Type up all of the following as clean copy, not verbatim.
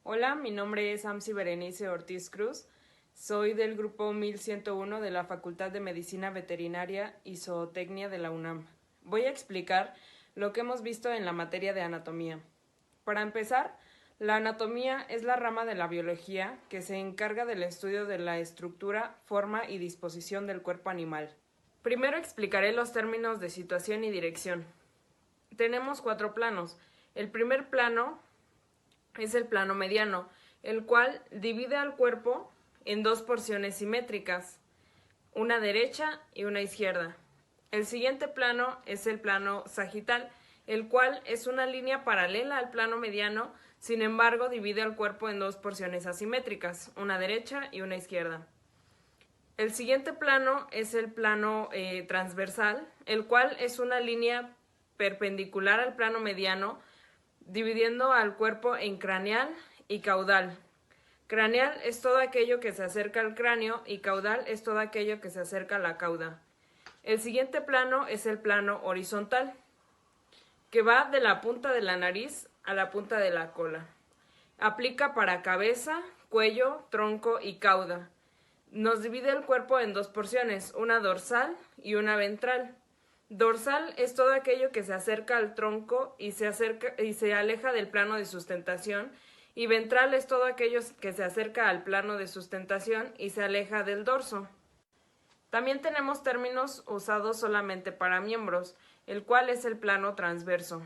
Hola, mi nombre es Amsi Berenice Ortiz Cruz. Soy del grupo 1101 de la Facultad de Medicina Veterinaria y Zootecnia de la UNAM. Voy a explicar lo que hemos visto en la materia de anatomía. Para empezar, la anatomía es la rama de la biología que se encarga del estudio de la estructura, forma y disposición del cuerpo animal. Primero explicaré los términos de situación y dirección. Tenemos 4 planos. El primer plano es el plano mediano, el cual divide al cuerpo en 2 porciones simétricas, una derecha y una izquierda. El siguiente plano es el plano sagital, el cual es una línea paralela al plano mediano, sin embargo divide al cuerpo en 2 porciones asimétricas, una derecha y una izquierda. El siguiente plano es el plano transversal, el cual es una línea perpendicular al plano mediano, dividiendo al cuerpo en craneal y caudal. Craneal es todo aquello que se acerca al cráneo y caudal es todo aquello que se acerca a la cauda. El siguiente plano es el plano horizontal, que va de la punta de la nariz a la punta de la cola. Aplica para cabeza, cuello, tronco y cauda. Nos divide el cuerpo en 2 porciones, una dorsal y una ventral. Dorsal es todo aquello que se acerca al tronco y se aleja del plano de sustentación, y ventral es todo aquello que se acerca al plano de sustentación y se aleja del dorso. También tenemos términos usados solamente para miembros, el cual es el plano transverso.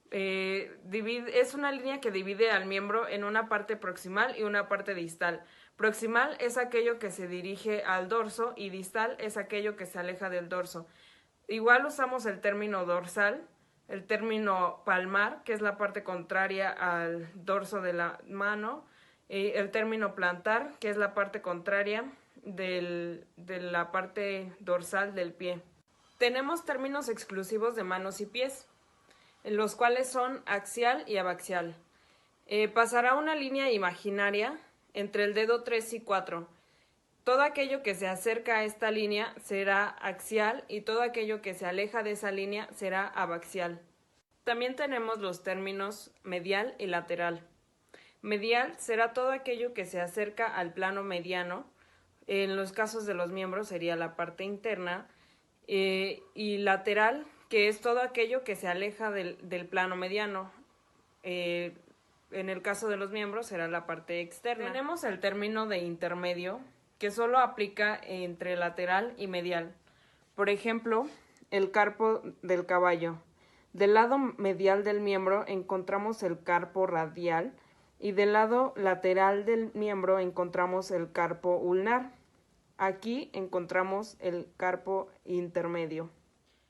Es una línea que divide al miembro en una parte proximal y una parte distal. Proximal es aquello que se dirige al dorso y distal es aquello que se aleja del dorso. Igual usamos el término dorsal, el término palmar, que es la parte contraria al dorso de la mano, y el término plantar, que es la parte contraria de la parte dorsal del pie. Tenemos términos exclusivos de manos y pies, los cuales son axial y abaxial. Pasará una línea imaginaria entre el dedo 3 y 4. Todo aquello que se acerca a esta línea será axial y todo aquello que se aleja de esa línea será abaxial. También tenemos los términos medial y lateral. Medial será todo aquello que se acerca al plano mediano. En los casos de los miembros sería la parte interna. Y lateral, que es todo aquello que se aleja del plano mediano. En el caso de los miembros será la parte externa. Tenemos el término de intermedio, que solo aplica entre lateral y medial. Por ejemplo, el carpo del caballo. Del lado medial del miembro encontramos el carpo radial y del lado lateral del miembro encontramos el carpo ulnar. Aquí encontramos el carpo intermedio.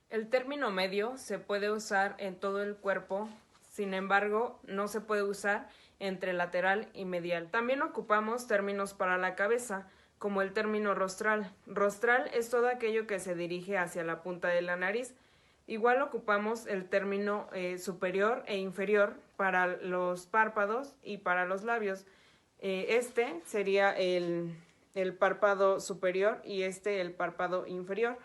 El término medio se puede usar en todo el cuerpo, sin embargo, no se puede usar entre lateral y medial. También ocupamos términos para la cabeza, como el término rostral. Rostral es todo aquello que se dirige hacia la punta de la nariz. Igual ocupamos el término superior e inferior para los párpados y para los labios. Este sería el párpado superior y este el párpado inferior.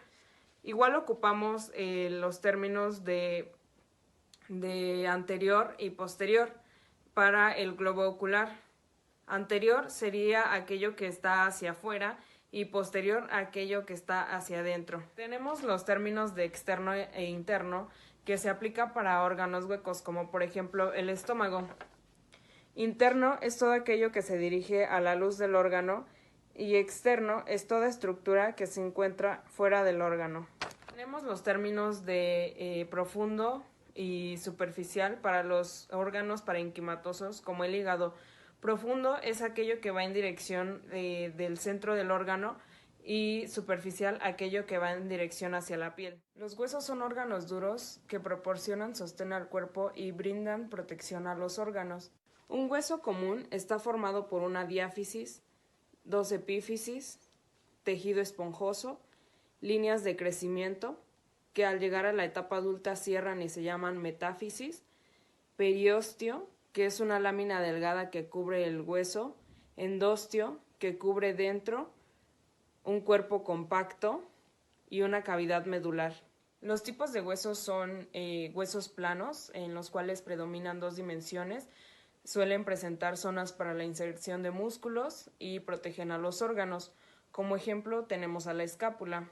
Igual ocupamos los términos de anterior y posterior para el globo ocular. Anterior sería aquello que está hacia afuera y posterior aquello que está hacia adentro. Tenemos los términos de externo e interno que se aplican para órganos huecos, como por ejemplo el estómago. Interno es todo aquello que se dirige a la luz del órgano y externo es toda estructura que se encuentra fuera del órgano. Tenemos los términos de profundo y superficial para los órganos parenquimatosos, como el hígado. Profundo es aquello que va en dirección del centro del órgano y superficial aquello que va en dirección hacia la piel. Los huesos son órganos duros que proporcionan sostén al cuerpo y brindan protección a los órganos. Un hueso común está formado por una diáfisis, 2 epífisis, tejido esponjoso, líneas de crecimiento, que al llegar a la etapa adulta cierran y se llaman metáfisis, periostio, que es una lámina delgada que cubre el hueso, endostio, que cubre dentro, un cuerpo compacto y una cavidad medular. Los tipos de huesos son huesos planos, en los cuales predominan 2 dimensiones, suelen presentar zonas para la inserción de músculos y protegen a los órganos. Como ejemplo tenemos a la escápula.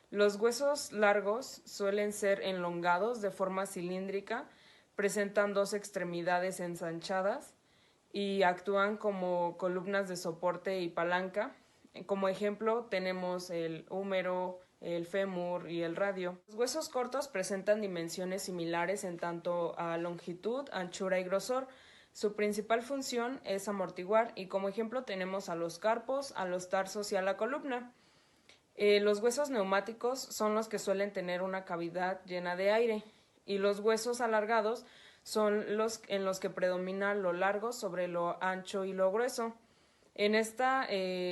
Los huesos largos suelen ser elongados de forma cilíndrica, presentan dos extremidades ensanchadas y actúan como columnas de soporte y palanca. Como ejemplo tenemos el húmero, el fémur y el radio. Los huesos cortos presentan dimensiones similares en tanto a longitud, anchura y grosor. Su principal función es amortiguar y como ejemplo tenemos a los carpos, a los tarsos y a la columna. Los huesos neumáticos son los que suelen tener una cavidad llena de aire y los huesos alargados son los en los que predomina lo largo sobre lo ancho y lo grueso. En esta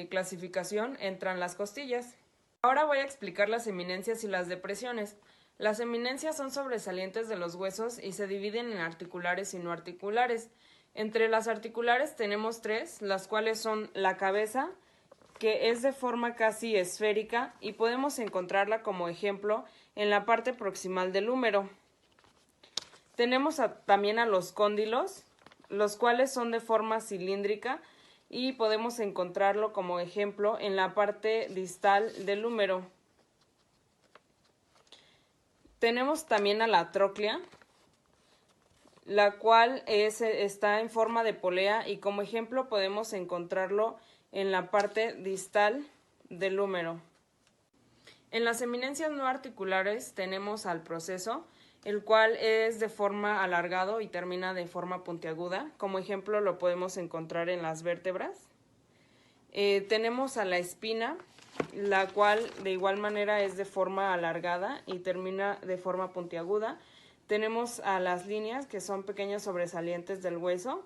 clasificación entran las costillas. Ahora voy a explicar las eminencias y las depresiones. Las eminencias son sobresalientes de los huesos y se dividen en articulares y no articulares. Entre las articulares tenemos tres, las cuales son la cabeza, que es de forma casi esférica y podemos encontrarla como ejemplo en la parte proximal del húmero. Tenemos también a los cóndilos, los cuales son de forma cilíndrica y podemos encontrarlo como ejemplo en la parte distal del húmero. Tenemos también a la tróclea, la cual está en forma de polea y como ejemplo podemos encontrarlo en la parte distal del húmero. En las eminencias no articulares tenemos al proceso, el cual es de forma alargado y termina de forma puntiaguda. Como ejemplo lo podemos encontrar en las vértebras. Tenemos a la espina, la cual de igual manera es de forma alargada y termina de forma puntiaguda. Tenemos a las líneas, que son pequeños sobresalientes del hueso.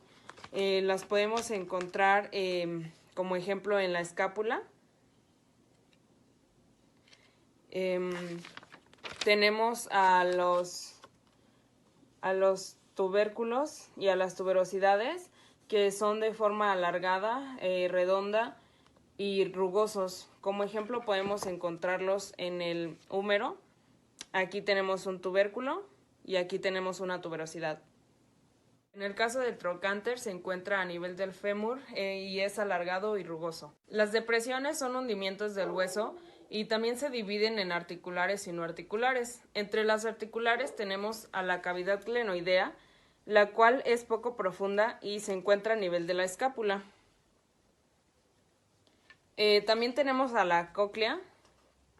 Las podemos encontrar como ejemplo en la escápula. Tenemos a los tubérculos y a las tuberosidades, que son de forma alargada, redonda y rugosos. Como ejemplo podemos encontrarlos en el húmero. Aquí tenemos un tubérculo y aquí tenemos una tuberosidad. En el caso del trocánter se encuentra a nivel del fémur y es alargado y rugoso. Las depresiones son hundimientos del hueso y también se dividen en articulares y no articulares. Entre las articulares tenemos a la cavidad glenoidea, la cual es poco profunda y se encuentra a nivel de la escápula. También tenemos a la cóclea,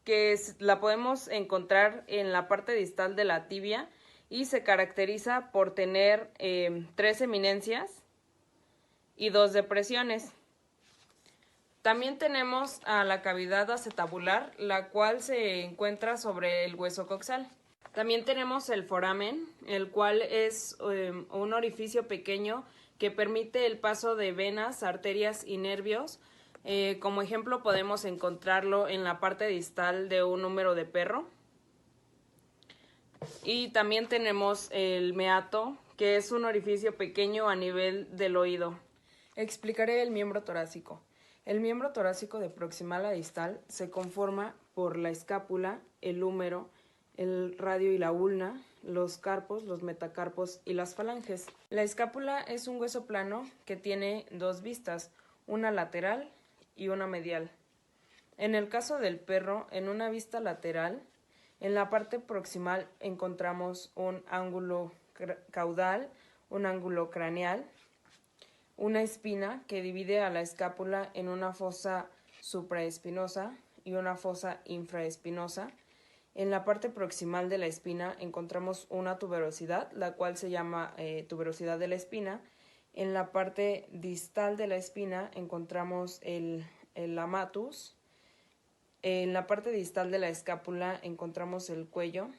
que la podemos encontrar en la parte distal de la tibia y se caracteriza por tener 3 eminencias y 2 depresiones. También tenemos a la cavidad acetabular, la cual se encuentra sobre el hueso coxal. También tenemos el foramen, el cual es un orificio pequeño que permite el paso de venas, arterias y nervios. Como ejemplo podemos encontrarlo en la parte distal de un húmero de perro. Y también tenemos el meato, que es un orificio pequeño a nivel del oído. Explicaré el miembro torácico. El miembro torácico de proximal a distal se conforma por la escápula, el húmero, el radio y la ulna, los carpos, los metacarpos y las falanges. La escápula es un hueso plano que tiene 2 vistas, una lateral y una medial. En el caso del perro, en una vista lateral, en la parte proximal encontramos un ángulo caudal, un ángulo craneal, una espina que divide a la escápula en una fosa supraespinosa y una fosa infraespinosa. En la parte proximal de la espina encontramos una tuberosidad, la cual se llama tuberosidad de la espina. En la parte distal de la espina encontramos el amatus. En la parte distal de la escápula encontramos el cuello.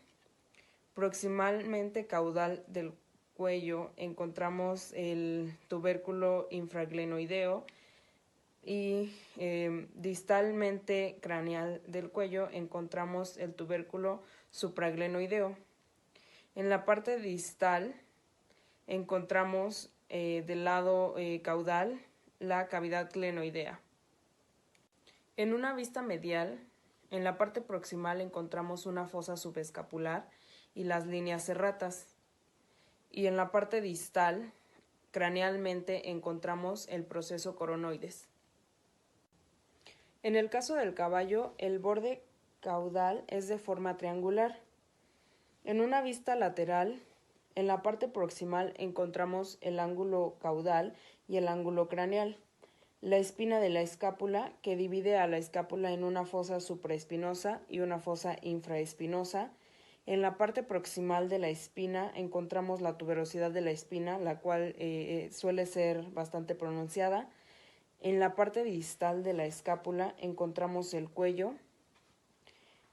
Proximalmente caudal del cuello encontramos el tubérculo infraglenoideo y distalmente craneal del cuello encontramos el tubérculo supraglenoideo. En la parte distal encontramos del lado caudal la cavidad glenoidea. En una vista medial, en la parte proximal encontramos una fosa subescapular y las líneas serratas. Y en la parte distal cranealmente encontramos el proceso coronoides. En el caso del caballo, el borde caudal es de forma triangular. En una vista lateral, en la parte proximal encontramos el ángulo caudal y el ángulo craneal. La espina de la escápula, que divide a la escápula en una fosa supraespinosa y una fosa infraespinosa. En la parte proximal de la espina encontramos la tuberosidad de la espina, la cual suele ser bastante pronunciada. En la parte distal de la escápula encontramos el cuello.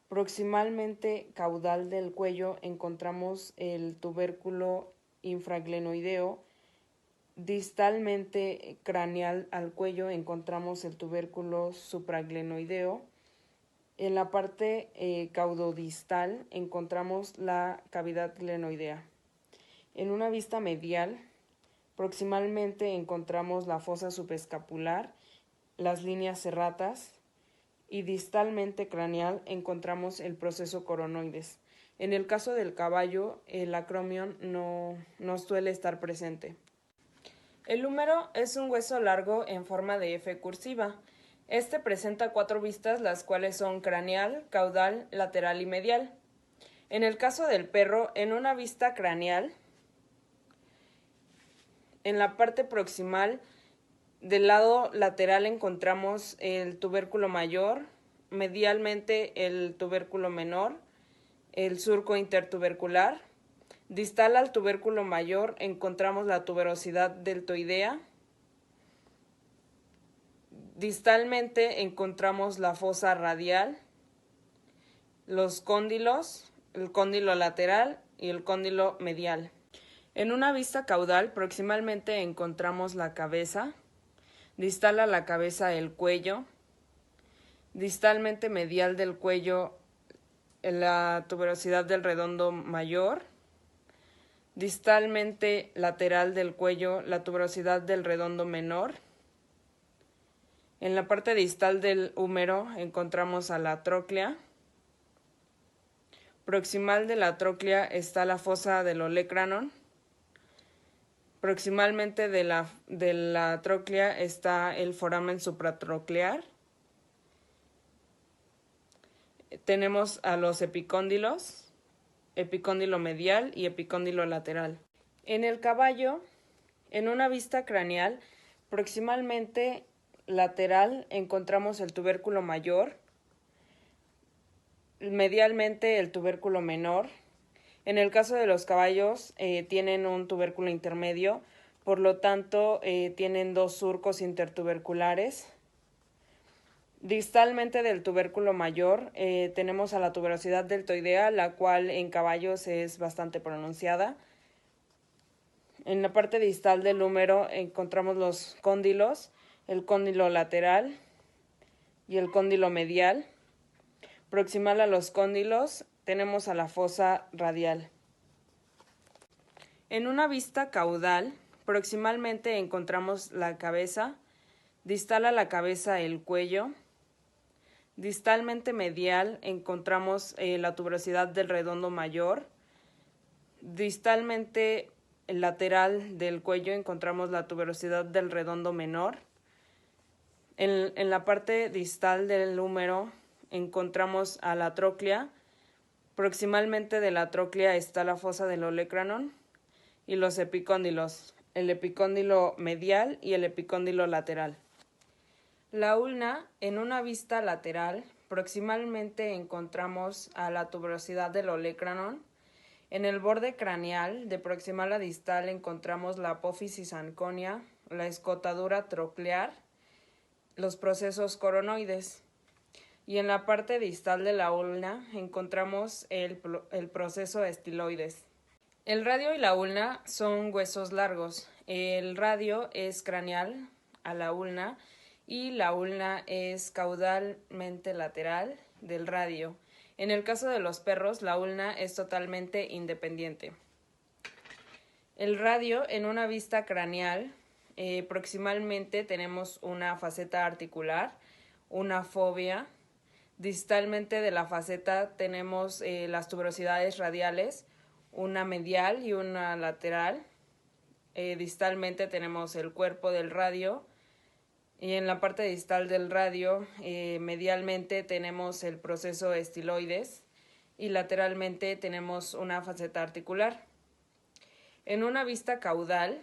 Proximalmente caudal del cuello encontramos el tubérculo infraglenoideo. Distalmente craneal al cuello encontramos el tubérculo supraglenoideo. En la parte caudodistal encontramos la cavidad glenoidea. En una vista medial, proximalmente encontramos la fosa subescapular, las líneas serratas, y distalmente craneal encontramos el proceso coronoides. En el caso del caballo, el acromion no suele estar presente. El húmero es un hueso largo en forma de F cursiva. Este presenta 4 vistas, las cuales son craneal, caudal, lateral y medial. En el caso del perro, en una vista craneal, en la parte proximal del lado lateral encontramos el tubérculo mayor, medialmente el tubérculo menor, el surco intertubercular. Distal al tubérculo mayor encontramos la tuberosidad deltoidea. Distalmente encontramos la fosa radial, los cóndilos, el cóndilo lateral y el cóndilo medial. En una vista caudal proximalmente encontramos la cabeza, distal a la cabeza el cuello, distalmente medial del cuello la tuberosidad del redondo mayor, distalmente lateral del cuello la tuberosidad del redondo menor. En la parte distal del húmero encontramos a la tróclea. Proximal de la tróclea está la fosa del olecranon. Proximalmente de la tróclea está el foramen supratroclear. Tenemos a los epicóndilos, epicóndilo medial y epicóndilo lateral. En el caballo, en una vista craneal, proximalmente lateral encontramos el tubérculo mayor, medialmente el tubérculo menor. En el caso de los caballos tienen un tubérculo intermedio, por lo tanto tienen 2 surcos intertuberculares. Distalmente del tubérculo mayor tenemos a la tuberosidad deltoidea, la cual en caballos es bastante pronunciada. En la parte distal del húmero encontramos los cóndilos, el cóndilo lateral y el cóndilo medial. Proximal a los cóndilos tenemos a la fosa radial. En una vista caudal, proximalmente encontramos la cabeza, distal a la cabeza el cuello, distalmente medial encontramos la tuberosidad del redondo mayor, distalmente lateral del cuello encontramos la tuberosidad del redondo menor. En la parte distal del húmero encontramos a la tróclea. Proximalmente de la tróclea está la fosa del olecranon y los epicóndilos, el epicóndilo medial y el epicóndilo lateral. La ulna, en una vista lateral, proximalmente encontramos a la tuberosidad del olecranon. En el borde craneal, de proximal a distal, encontramos la apófisis anconia, la escotadura troclear, los procesos coronoides. Y en la parte distal de la ulna encontramos el proceso estiloides. El radio y la ulna son huesos largos. El radio es craneal a la ulna y la ulna es caudalmente lateral del radio. En el caso de los perros, la ulna es totalmente independiente. El radio, en una vista craneal, proximalmente tenemos una faceta articular, una fobia. Distalmente de la faceta tenemos las tuberosidades radiales, una medial y una lateral. distalmente tenemos el cuerpo del radio, y en la parte distal del radio, medialmente tenemos el proceso estiloides y lateralmente tenemos una faceta articular. En una vista caudal,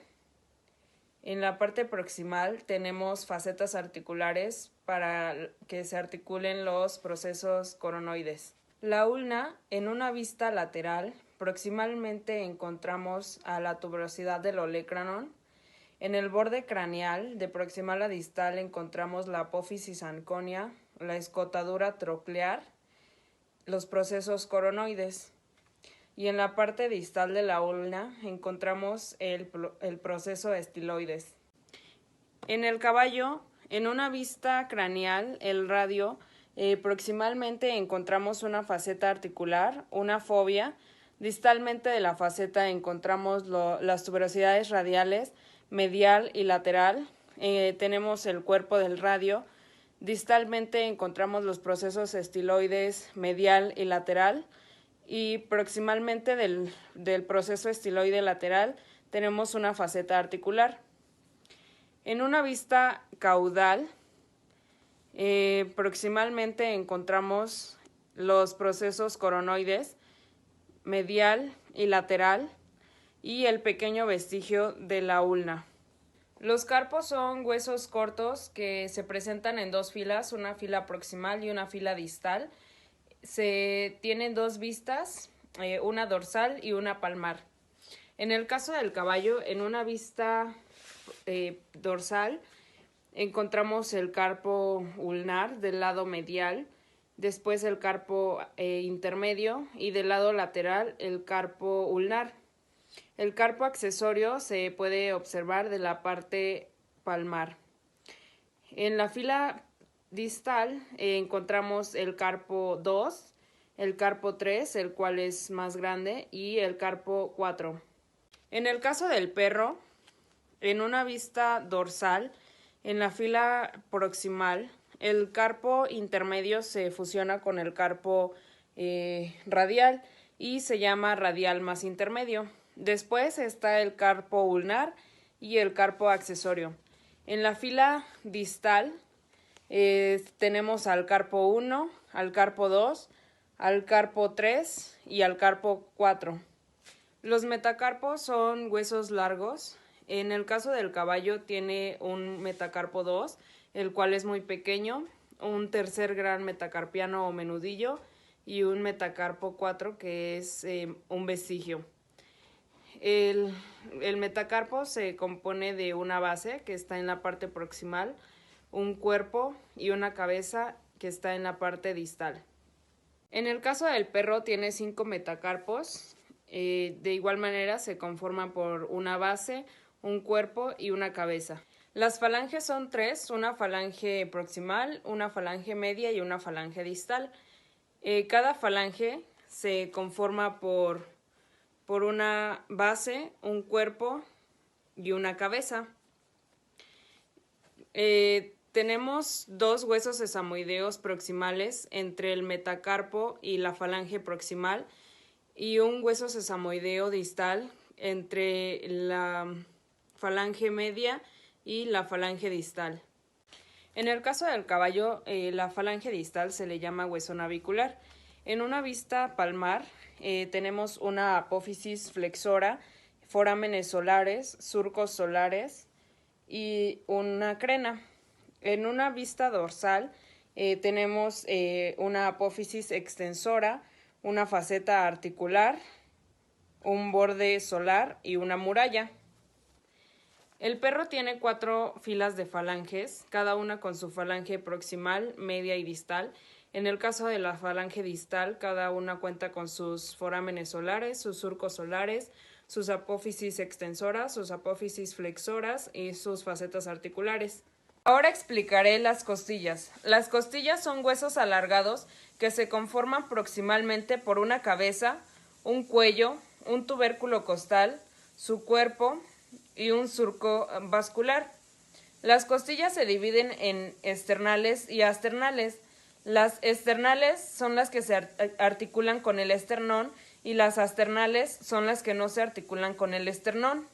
en la parte proximal tenemos facetas articulares para que se articulen los procesos coronoides. La ulna, en una vista lateral, proximalmente encontramos a la tuberosidad del olecranon. En el borde craneal, de proximal a distal, encontramos la apófisis anconia, la escotadura troclear, los procesos coronoides. Y en la parte distal de la ulna encontramos el proceso estiloides. En el caballo, en una vista craneal, el radio, proximalmente encontramos una faceta articular, una fobia. Distalmente de la faceta encontramos las tuberosidades radiales, medial y lateral. Tenemos el cuerpo del radio. Distalmente encontramos los procesos estiloides medial y lateral. Y proximalmente del proceso estiloide lateral tenemos una faceta articular. En una vista caudal, proximalmente encontramos los procesos coronoides, medial y lateral, y el pequeño vestigio de la ulna. Los carpos son huesos cortos que se presentan en dos filas, una fila proximal y una fila distal. Se tienen dos vistas, una dorsal y una palmar. En el caso del caballo, en una vista dorsal encontramos el carpo ulnar del lado medial, después el carpo intermedio y del lado lateral el carpo ulnar. El carpo accesorio se puede observar de la parte palmar. En la fila distal encontramos el carpo 2, el carpo 3, el cual es más grande, y el carpo 4. En el caso del perro, en una vista dorsal, en la fila proximal, el carpo intermedio se fusiona con el carpo radial y se llama radial más intermedio. Después está el carpo ulnar y el carpo accesorio. En la fila distal tenemos al carpo 1, al carpo 2, al carpo 3 y al carpo 4. Los metacarpos son huesos largos. En el caso del caballo tiene un metacarpo 2, el cual es muy pequeño, un tercer gran metacarpiano o menudillo y un metacarpo 4 que es un vestigio. El metacarpo se compone de una base que está en la parte proximal, un cuerpo y una cabeza que está en la parte distal. En el caso del perro tiene 5 metacarpos. De igual manera se conforman por una base, un cuerpo y una cabeza. Las falanges son 3, una falange proximal, una falange media y una falange distal. Cada falange se conforma por una base, un cuerpo y una cabeza. Tenemos 2 huesos sesamoideos proximales entre el metacarpo y la falange proximal y un hueso sesamoideo distal entre la falange media y la falange distal. En el caso del caballo, la falange distal se le llama hueso navicular. En una vista palmar tenemos una apófisis flexora, forámenes solares, surcos solares y una crena. En una vista dorsal tenemos una apófisis extensora, una faceta articular, un borde solar y una muralla. El perro tiene 4 filas de falanges, cada una con su falange proximal, media y distal. En el caso de la falange distal, cada una cuenta con sus forámenes solares, sus surcos solares, sus apófisis extensoras, sus apófisis flexoras y sus facetas articulares. Ahora explicaré las costillas. Las costillas son huesos alargados que se conforman proximalmente por una cabeza, un cuello, un tubérculo costal, su cuerpo y un surco vascular. Las costillas se dividen en esternales y asternales. Las esternales son las que se articulan con el esternón y las asternales son las que no se articulan con el esternón.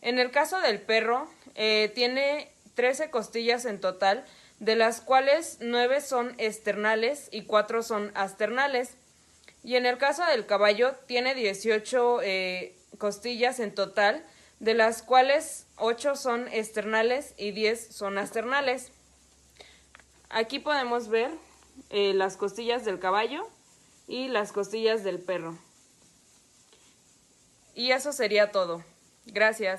En el caso del perro, tiene 13 costillas en total, de las cuales 9 son esternales y 4 son asternales. Y en el caso del caballo, tiene 18 costillas en total, de las cuales 8 son esternales y 10 son asternales. Aquí podemos ver las costillas del caballo y las costillas del perro. Y eso sería todo. Gracias.